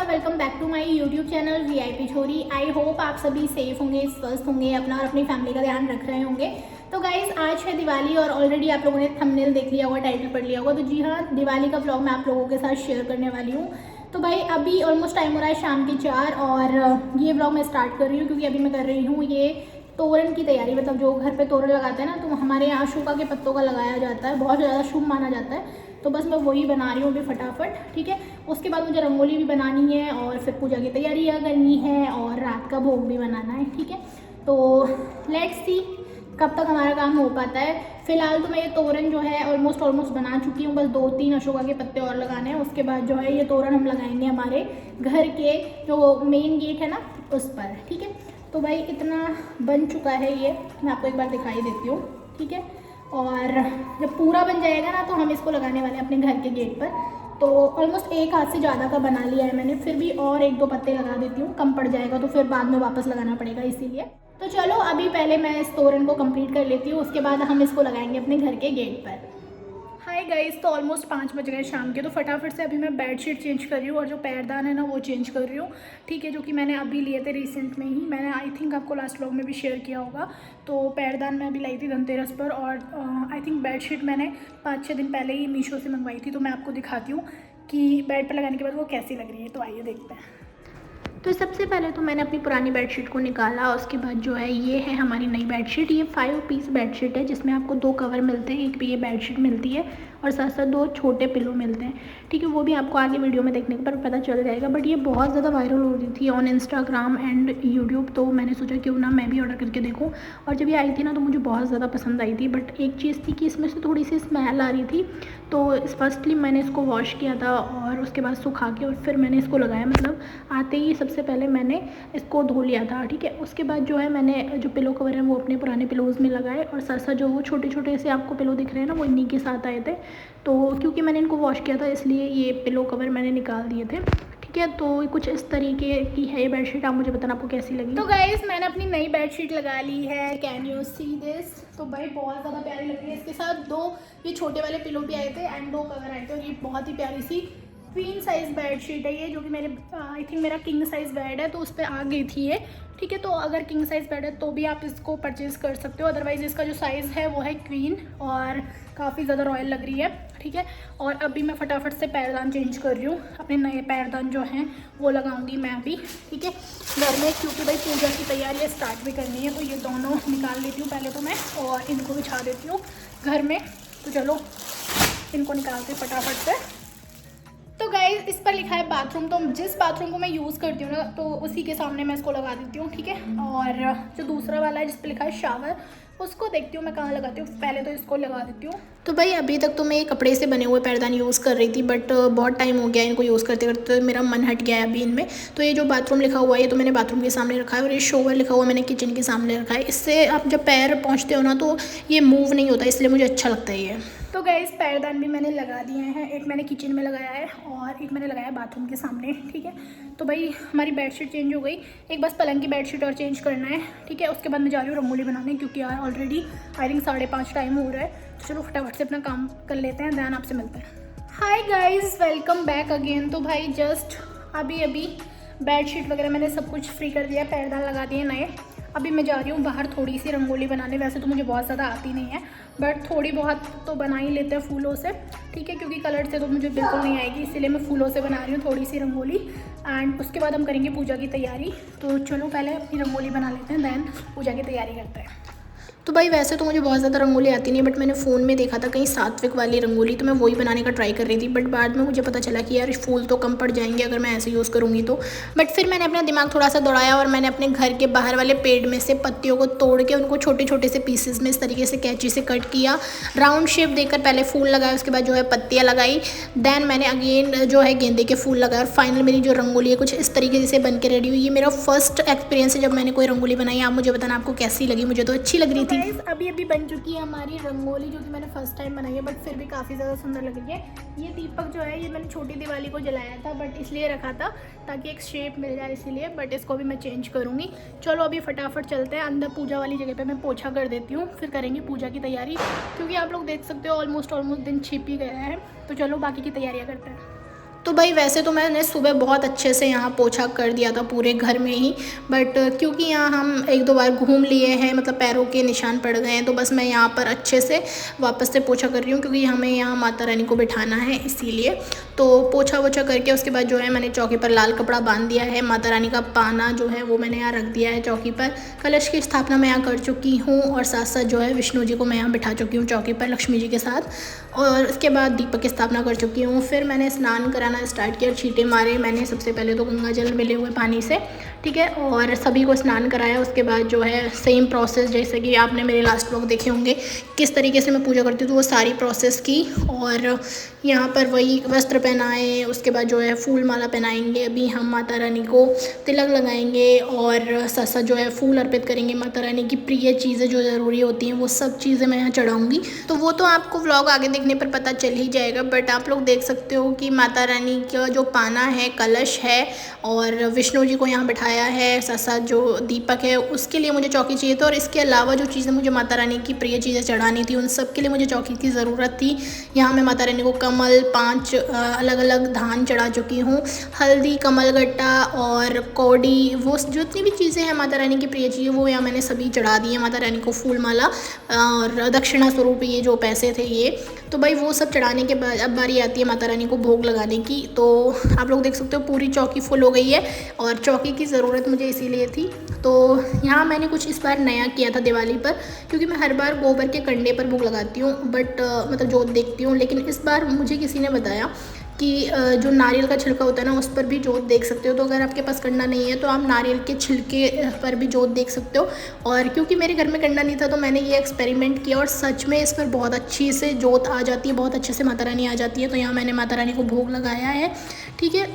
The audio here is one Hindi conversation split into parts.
और welcome back to my YouTube channel VIP Chhori. I hope आप सभी सेफ होंगे, स्वस्थ होंगे, अपना और अपनी फैमिली का ध्यान रख रहे होंगे। तो गाइज आज है दिवाली और ऑलरेडी आप लोगों ने थंबनेल देख लिया होगा, टाइटल पढ़ लिया होगा। तो जी हाँ, दिवाली का ब्लॉग मैं आप लोगों के साथ शेयर करने वाली हूँ। तो भाई अभी ऑलमोस्ट टाइम हो रहा है शाम के 4 और ये ब्लॉग मैं स्टार्ट कर रही हूँ क्योंकि अभी मैं कर रही हूँ ये तोरण की तैयारी। मतलब जो घर पे तोरण लगाते हैं ना, तो हमारे यहाँ अशोका के पत्तों का लगाया जाता है, बहुत ज़्यादा शुभ माना जाता है। तो बस मैं वही बना रही हूँ अभी फटाफट, ठीक है। उसके बाद मुझे रंगोली भी बनानी है और फिर पूजा की तैयारियाँ करनी है और रात का भोग भी बनाना है, ठीक है। तो लेट्स सी कब तक हमारा काम हो पाता है। फिलहाल तो मैं ये तोरण जो है ऑलमोस्ट बना चुकी हूँ। बस 2-3 अशोका के पत्ते और लगाने हैं। उसके बाद जो है ये तोरण हम लगाएंगे हमारे घर के जो मेन गेट है ना उस पर, ठीक है। तो भाई इतना बन चुका है ये, मैं आपको एक बार दिखाई देती हूँ, ठीक है। और जब पूरा बन जाएगा ना तो हम इसको लगाने वाले हैं अपने घर के गेट पर। तो ऑलमोस्ट एक हाथ से ज़्यादा का बना लिया है मैंने, फिर भी और 1-2 पत्ते लगा देती हूँ, कम पड़ जाएगा तो फिर बाद में वापस लगाना पड़ेगा, इसीलिए। तो चलो अभी पहले मैं इस तोरण को कंप्लीट कर लेती हूँ, उसके बाद हम इसको लगाएंगे अपने घर के गेट पर। हाय गाइस, तो ऑलमोस्ट 5 बज गए शाम के। तो फटाफट से अभी मैं बेडशीट चेंज कर रही हूँ और जो पैरदान है ना वो चेंज कर रही हूँ, ठीक है। जो कि मैंने अभी लिए थे रिसेंट में ही, मैंने आई थिंक आपको लास्ट व्लॉग में भी शेयर किया होगा। तो पैरदान मैं अभी लाई थी धनतेरस पर और आई थिंक बेडशीट मैंने 5-6 दिन पहले ही मीशो से मंगवाई थी। तो मैं आपको दिखाती हूँ कि बेड पर लगाने के बाद वो कैसी लग रही है। तो आइए देखते हैं। तो सबसे पहले तो मैंने अपनी पुरानी बेडशीट को निकाला। उसके बाद जो है ये है हमारी नई बेडशीट। ये 5 पीस बेडशीट है जिसमें आपको 2 कवर मिलते हैं, एक भी ये बेडशीट मिलती है और साथ साथ 2 छोटे पिलो मिलते हैं, ठीक है। वो भी आपको आगे वीडियो में देखने पर पता चल जाएगा। बट ये बहुत ज़्यादा वायरल हो रही थी ऑन इंस्टाग्राम एंड यूट्यूब, तो मैंने सोचा क्यों ना मैं भी ऑर्डर करके देखूँ। और जब ये आई थी ना तो मुझे बहुत ज़्यादा पसंद आई थी। बट एक चीज़ थी कि इसमें से थोड़ी सी स्मेल आ रही थी। तो फर्स्टली मैंने इसको वॉश किया था और उसके बाद सुखा के और फिर मैंने इसको लगाया। मतलब आते ही सबसे पहले मैंने इसको धो लिया था, ठीक है। उसके बाद जो है मैंने जो पिलो कवर है वो अपने पुराने पिलोज़ में लगाए और साथ साथ जो वो छोटे छोटे से आपको पिलो दिख रहे हैं ना वो इन्हीं के साथ आए थे। तो क्योंकि मैंने इनको वॉश किया था इसलिए ये पिलो कवर मैंने निकाल दिए थे, ठीक है। तो कुछ इस तरीके की है ये बेडशीट। आप मुझे बताना आपको कैसी लगी। तो गाइस मैंने अपनी नई बेडशीट लगा ली है, कैन यू सी दिस। तो भाई बहुत ज़्यादा प्यारी लग रही है। इसके साथ 2 ये छोटे वाले पिलो भी आए थे एंड 2 कवर आए थे और ये बहुत ही प्यारी सी क्वीन साइज़ बेडशीट है ये, जो कि मेरे आई थिंक मेरा किंग साइज़ बेड है तो उस पर आ गई थी ये, ठीक है। तो अगर किंग साइज़ बेड है तो भी आप इसको परचेज़ कर सकते हो। अदरवाइज़ इसका जो साइज़ है वो है क्वीन और काफ़ी ज़्यादा रॉयल लग रही है, ठीक है। और अभी मैं फटाफट से पैरदान चेंज कर रही हूँ। अपने नए पैरदान जो हैं वो लगाऊंगी मैं अभी, ठीक है, घर में, क्योंकि भाई पूजा की तैयारियाँ स्टार्ट भी करनी है। तो ये दोनों निकाल लेती हूँ पहले तो मैं और इनको बिछा देती हूँ घर में। तो चलो इनको निकालते फटाफट से। तो गाइस इस पर लिखा है बाथरूम, तो जिस बाथरूम को मैं यूज़ करती हूँ ना तो उसी के सामने मैं इसको लगा देती हूँ, ठीक है। और जो दूसरा वाला है जिस पर लिखा है शावर, उसको देखती हूँ मैं कहाँ लगाती हूँ। पहले तो इसको लगा देती हूँ। तो भाई अभी तक तो मैं ये कपड़े से बने हुए पैरदान यूज़ कर रही थी, बट बहुत टाइम हो गया इनको यूज़ करते करते, तो मेरा मन हट गया है अभी इनमें। तो ये जो बाथरूम लिखा हुआ है ये तो मैंने बाथरूम के सामने रखा है और ये शोवर लिखा हुआ मैंने किचन के सामने रखा है। इससे आप जब पैर पहुँचते हो ना तो ये मूव नहीं होता, इसलिए मुझे अच्छा लगता है ये। तो गाइस पैरदान भी मैंने लगा दिए हैं। एक मैंने किचन में लगाया है और एक मैंने लगाया बाथरूम के सामने, ठीक है। तो भाई हमारी बेडशीट चेंज हो गई, एक बस पलंग की बेडशीट और चेंज करना है, ठीक है। उसके बाद मैं जा रही हूँ रंगोली बनाने क्योंकि यार ऑलरेडी आई थिंक 5:30 टाइम हो रहा है। तो चलो फटाफट से अपना काम कर लेते हैं, ध्यान आपसे मिलते हैं। Hi guys, welcome back again. तो भाई जस्ट अभी बेडशीट वगैरह मैंने सब कुछ फ्री कर दिया, पैरदान लगा दिए नए। अभी मैं जा रही हूँ बाहर थोड़ी सी रंगोली बनाने। वैसे तो मुझे बहुत ज़्यादा आती नहीं है बट थोड़ी बहुत तो बना ही लेते हैं फूलों से, ठीक है। क्योंकि कलर से तो मुझे बिल्कुल नहीं आएगी, इसीलिए मैं फूलों से बना रही हूँ थोड़ी सी रंगोली। एंड उसके बाद हम करेंगे पूजा की तैयारी। तो चलो पहले अपनी रंगोली बना लेते हैं, देन पूजा की तैयारी करते हैं। तो भाई वैसे तो मुझे बहुत ज़्यादा रंगोली आती नहीं, बट मैंने फ़ोन में देखा था कहीं सात्विक वाली रंगोली, तो मैं वही बनाने का ट्राई कर रही थी। बट बाद में मुझे पता चला कि यार फूल तो कम पड़ जाएंगे अगर मैं ऐसे यूज़ करूँगी तो। बट फिर मैंने अपना दिमाग थोड़ा सा दौड़ाया और मैंने अपने घर के बाहर वाले पेड़ में से पत्तियों को तोड़ के उनको छोटे छोटे से पीसेस में इस तरीके से कैंची से कट किया, राउंड शेप देकर पहले फूल लगाए, उसके बाद जो है पत्तियाँ लगाई, देन मैंने अगेन जो है गेंदे के फूल लगाए और फाइनल मेरी जो रंगोली है कुछ इस तरीके से बन के रेडी हुई। ये मेरा फर्स्ट एक्सपीरियंस है जब मैंने कोई रंगोली बनाई। आप मुझे बताना आपको कैसी लगी, मुझे तो अच्छी लग रही थी। अभी बन चुकी है हमारी रंगोली, जो कि मैंने फर्स्ट टाइम बनाई है बट फिर भी काफ़ी ज़्यादा सुंदर लग रही है। ये दीपक जो है ये मैंने छोटी दिवाली को जलाया था बट इसलिए रखा था ताकि एक शेप मिल जाए इसीलिए, बट इसको भी मैं चेंज करूँगी। चलो अभी फटाफट चलते हैं अंदर। पूजा वाली जगह पे मैं पोछा कर देती हूँ, फिर करेंगे पूजा की तैयारी, क्योंकि आप लोग देख सकते हो ऑलमोस्ट दिन छिप ही गया है। तो चलो बाकी की तैयारियाँ करते हैं। तो भाई वैसे तो मैंने सुबह बहुत अच्छे से यहाँ पोछा कर दिया था पूरे घर में ही, बट क्योंकि यहाँ हम एक दो बार घूम लिए हैं, मतलब पैरों के निशान पड़ गए हैं, तो बस मैं यहाँ पर अच्छे से वापस से पोछा कर रही हूँ क्योंकि हमें यहाँ माता रानी को बिठाना है इसीलिए। तो पोछा वोछा करके उसके बाद जो है मैंने चौकी पर लाल कपड़ा बांध दिया है। माता रानी का पाना जो है वो मैंने यहाँ रख दिया है चौकी पर। कलश की स्थापना मैं यहाँ कर चुकी हूँ और साथ साथ जो है विष्णु जी को मैं यहाँ बिठा चुकी हूँ चौकी पर लक्ष्मी जी के साथ, और उसके बाद दीपक की स्थापना कर चुकी हूँ। फिर मैंने स्नान कराना स्टार्ट किया, छींटे मारे मैंने सबसे पहले तो गंगा जल मिले हुए पानी से, ठीक है, और सभी को स्नान कराया। उसके बाद जो है सेम प्रोसेस जैसे कि आपने मेरे लास्ट व्लॉग देखे होंगे किस तरीके से मैं पूजा करती हूँ, तो वो सारी प्रोसेस की। और यहाँ पर वही वस्त्र पहनाए, उसके बाद जो है फूल माला पहनाएंगे। अभी हम माता रानी को तिलक लगाएंगे और साथ साथ जो है फूल अर्पित करेंगे। माता रानी की प्रिय चीज़ें जो ज़रूरी होती हैं वो सब चीज़ें मैं यहाँ चढ़ाऊँगी, तो वो तो आपको व्लॉग आगे देखने पर पता चल ही जाएगा। बट आप लोग देख सकते हो कि माता रानी का जो पाना है, कलश है और विष्णु जी को यहाँ बिठाया है, साथ साथ जो दीपक है उसके लिए मुझे चौकी चाहिए था, और इसके अलावा जो चीज़ें मुझे माता रानी की प्रिय चीज़ें चढ़ानी थी उन सब के लिए मुझे चौकी की ज़रूरत थी। यहाँ मैं माता रानी को कमल 5 अलग अलग धान चढ़ा चुकी हूँ, हल्दी, कमल गट्टा और कौड़ी, वो जितनी भी चीज़ें हैं माता रानी की प्रिय चीज़ें वो यहाँ मैंने सभी चढ़ा दी है माता रानी को। फूल माला और दक्षिणा स्वरूप ये जो पैसे थे ये, तो भाई वो सब चढ़ाने के बाद अब बारी आती है माता रानी को भोग लगाने की। तो आप लोग देख सकते हो पूरी चौकी फुल हो गई है और चौकी की ज़रूरत मुझे इसीलिए थी। तो यहाँ मैंने कुछ इस बार नया किया था दिवाली पर, क्योंकि मैं हर बार गोबर के कंडे पर भोग लगाती हूँ, बट मतलब जोत देखती हूँ, लेकिन इस बार मुझे किसी ने बताया कि जो नारियल का छिलका होता है ना उस पर भी जोत देख सकते हो। तो अगर आपके पास कंडा नहीं है तो आप नारियल के छिलके पर भी जोत देख सकते हो। और क्योंकि मेरे घर में कंडा नहीं था तो मैंने ये एक्सपेरिमेंट किया और सच में इस पर बहुत अच्छी से जोत आ जाती है, बहुत अच्छे से माता रानी आ जाती है। तो यहाँ मैंने माता रानी को भोग लगाया है, ठीक है।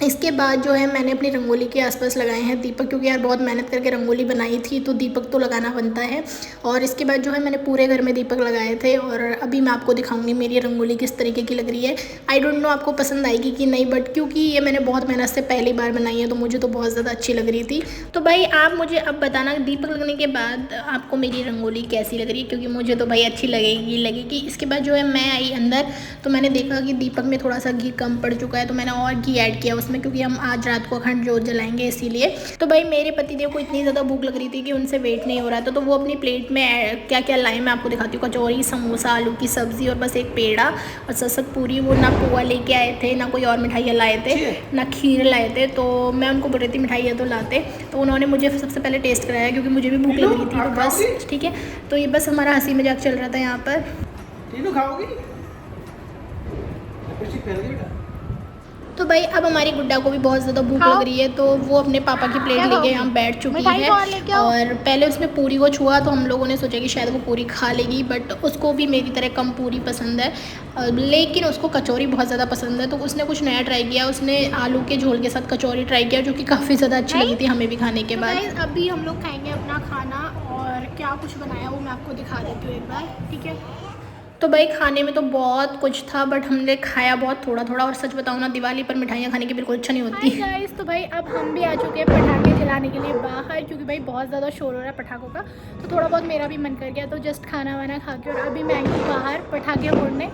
इसके बाद जो है मैंने अपनी रंगोली के आसपास लगाए हैं दीपक, क्योंकि यार बहुत मेहनत करके रंगोली बनाई थी तो दीपक तो लगाना बनता है। और इसके बाद जो है मैंने पूरे घर में दीपक लगाए थे और अभी मैं आपको दिखाऊंगी मेरी रंगोली किस तरीके की लग रही है। आई डोंट नो आपको पसंद आएगी कि नहीं, बट क्योंकि ये मैंने बहुत मेहनत से पहली बार बनाई है तो मुझे तो बहुत ज़्यादा अच्छी लग रही थी। तो भाई आप मुझे अब बताना दीपक लगने के बाद आपको मेरी रंगोली कैसी लग रही है, क्योंकि मुझे तो भाई अच्छी लगेगी। इसके बाद जो है मैं आई अंदर तो मैंने देखा कि दीपक में थोड़ा सा घी कम पड़ चुका है, तो मैंने और घी ऐड किया उसमें, क्योंकि हम आज रात को अखंड जोत जलाएंगे इसीलिए। तो भाई मेरे पतिदेव को इतनी ज़्यादा भूख लग रही थी कि उनसे वेट नहीं हो रहा था, तो वो अपनी प्लेट में क्या क्या लाए मैं आपको दिखाती हूँ। कचौरी, समोसा, आलू की सब्ज़ी और बस एक पेड़ा और ससत पूरी। वो ना पोहा लेके आए थे, ना कोई और मिठाइयाँ लाए थे, ना खीर लाए थे। तो मैं उनको बोल रही थी मिठाइयाँ तो लाते, तो उन्होंने मुझे सबसे पहले टेस्ट कराया क्योंकि मुझे भी भूख लग रही थी। तो बस ठीक है, तो ये बस हमारा हंसी मजाक चल रहा था यहाँ पर। तो भाई अब हमारी गुड्डा को भी बहुत ज़्यादा भूख लग रही है, तो वो अपने पापा की प्लेट लेके यहाँ बैठ चुकी है। और पहले उसने पूरी को छुआ तो हम लोगों ने सोचा कि शायद वो पूरी खा लेगी, बट उसको भी मेरी तरह कम पूरी पसंद है, लेकिन उसको कचौरी बहुत ज़्यादा पसंद है। तो उसने कुछ नया ट्राई किया, उसने आलू के झोल के साथ कचौरी ट्राई किया जो कि काफ़ी ज़्यादा अच्छी लगी थी हमें भी खाने के बाद। अभी हम लोग खाएँगे अपना खाना और क्या कुछ बनाया वो मैं आपको दिखा देती हूँ एक बार, ठीक है। तो भाई खाने में तो बहुत कुछ था बट हमने खाया बहुत थोड़ा थोड़ा, और सच बताऊँ ना दिवाली पर मिठाइयाँ खाने की बिल्कुल इच्छा नहीं होती। गाइस तो भाई अब हम भी आ चुके हैं पटाखे जलाने के लिए बाहर, क्योंकि भाई बहुत ज़्यादा शोर हो रहा है पटाखों का, तो थोड़ा बहुत मेरा भी मन कर गया, तो जस्ट खाना वाना खा के और अभी मैं आई हूँ बाहर पटाखे फोड़ने।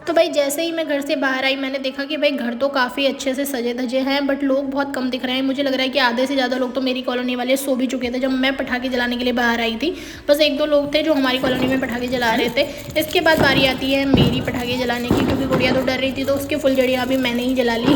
तो भाई जैसे ही मैं घर से बाहर आई मैंने देखा कि भाई घर तो काफ़ी अच्छे से सजे धजे हैं, बट लोग बहुत कम दिख रहे हैं। मुझे लग रहा है कि आधे से ज़्यादा लोग तो मेरी कॉलोनी वाले सो भी चुके थे जब मैं पटाखे जलाने के लिए बाहर आई थी। बस एक दो लोग थे जो हमारी कॉलोनी में पटाखे जला रहे थे। इसके बाद बारी आती है मेरी पटाखे जलाने की, क्योंकि गुड़िया तो डर रही थी तो उसकी फुलझड़ियाँ भी मैंने ही जला ली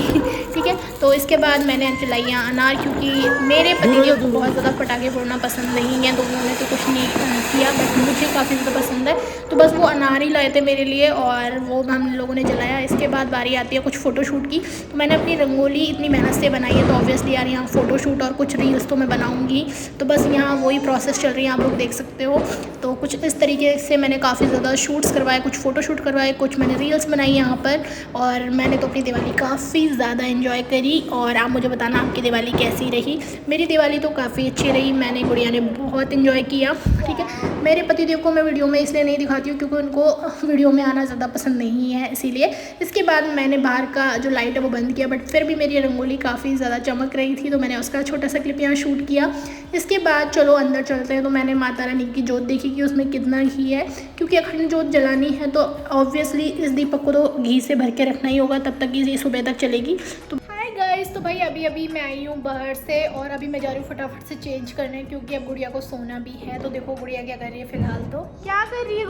ठीक है। तो इसके बाद मैंने जलाई अनार, क्योंकि मेरे पति को बहुत ज़्यादा पटाखे फोड़ना पसंद नहीं है तो उन्होंने तो कुछ नहीं किया, बट मुझे काफ़ी ज़्यादा पसंद है तो बस वो अनार ही लाए थे मेरे लिए और वो हम लोगों ने जलाया। इसके बाद बारी आती है कुछ फ़ोटोशूट की, तो मैंने अपनी रंगोली इतनी मेहनत से बनाई है तो ऑब्वियसली यार यहाँ फ़ोटोशूट और कुछ रील्स तो मैं बनाऊँगी, तो बस यहाँ वही प्रोसेस चल रही है, आप लोग देख सकते हो। तो कुछ इस तरीके से मैंने काफ़ी ज़्यादा शूट्स करवाए, कुछ फ़ोटोशूट करवाए, कुछ मैंने रील्स बनाई यहाँ पर, और मैंने तो अपनी दिवाली काफ़ी ज़्यादा इन्जॉय करी। और आप मुझे बताना आपकी दिवाली कैसी रही। मेरी दिवाली तो काफ़ी अच्छी रही, मैंने गुड़िया ने बहुत इन्जॉय किया, ठीक है। मेरे पतिदेव को मैं वीडियो में इसलिए नहीं दिखाती हूँ क्योंकि उनको वीडियो में आना ज़्यादा पसंद पसंद नहीं है, इसीलिए इसके बाद मैंने बाहर का जो लाइट है वो बंद किया। बट फिर भी मेरी रंगोली काफ़ी ज़्यादा चमक रही थी, तो मैंने उसका छोटा सा क्लिप यहाँ शूट किया। इसके बाद चलो अंदर चलते हैं। तो मैंने माता रानी की जोत देखी कि उसमें कितना घी है, क्योंकि अखंड जोत जलानी है तो ऑब्वियसली इस दीपक को तो घी से भर के रखना ही होगा, तब तक ये सुबह तक चलेगी। तो हाय गाइस, तो भाई अभी मैं आई हूँ बाहर से और अभी मैं जा रही हूँ फटाफट से चेंज करने, क्योंकि अब गुड़िया को सोना भी है। तो देखो गुड़िया क्या कर रही है फिलहाल। तो क्या कर रही है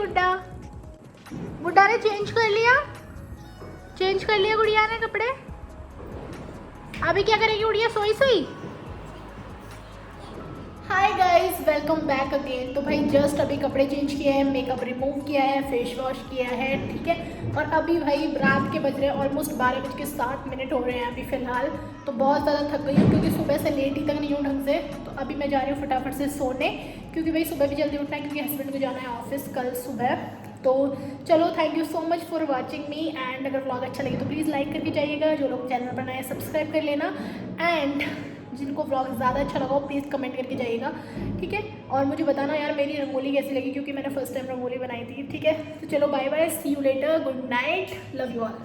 गुड्डा ने चेंज कर लिया गुड़िया ने कपड़े। अभी क्या करेगी गुड़िया, सोई। Hi guys, welcome back again. तो भाई जस्ट अभी कपड़े चेंज किए हैं, मेकअप रिमूव किया है, फेस वॉश किया है, ठीक है। और अभी भाई रात के बज रहे हैं ऑलमोस्ट 12:07 हो रहे हैं अभी फ़िलहाल। तो बहुत ज़्यादा थक गई हूँ, क्योंकि सुबह से लेट ही तक नहीं हूँ ढंग से। तो अभी मैं जा रही हूँ फटाफट से सोने, क्योंकि भाई सुबह भी जल्दी उठना है, क्योंकि हस्बैंड को जाना है ऑफिस कल सुबह। तो चलो, thank you so much for watching me. And अगर व्लॉग अच्छा लगे तो प्लीज़ लाइक करके जाइएगा, जो लोग चैनल पर नए सब्सक्राइब कर लेना। एंड जिनको व्लॉग ज़्यादा अच्छा लगा प्लीज़ कमेंट करके जाइएगा, ठीक है। और मुझे बताना यार मेरी रंगोली कैसी लगी, क्योंकि मैंने फर्स्ट टाइम रंगोली बनाई थी, ठीक है। तो चलो bye bye, see you later, good night, love you all.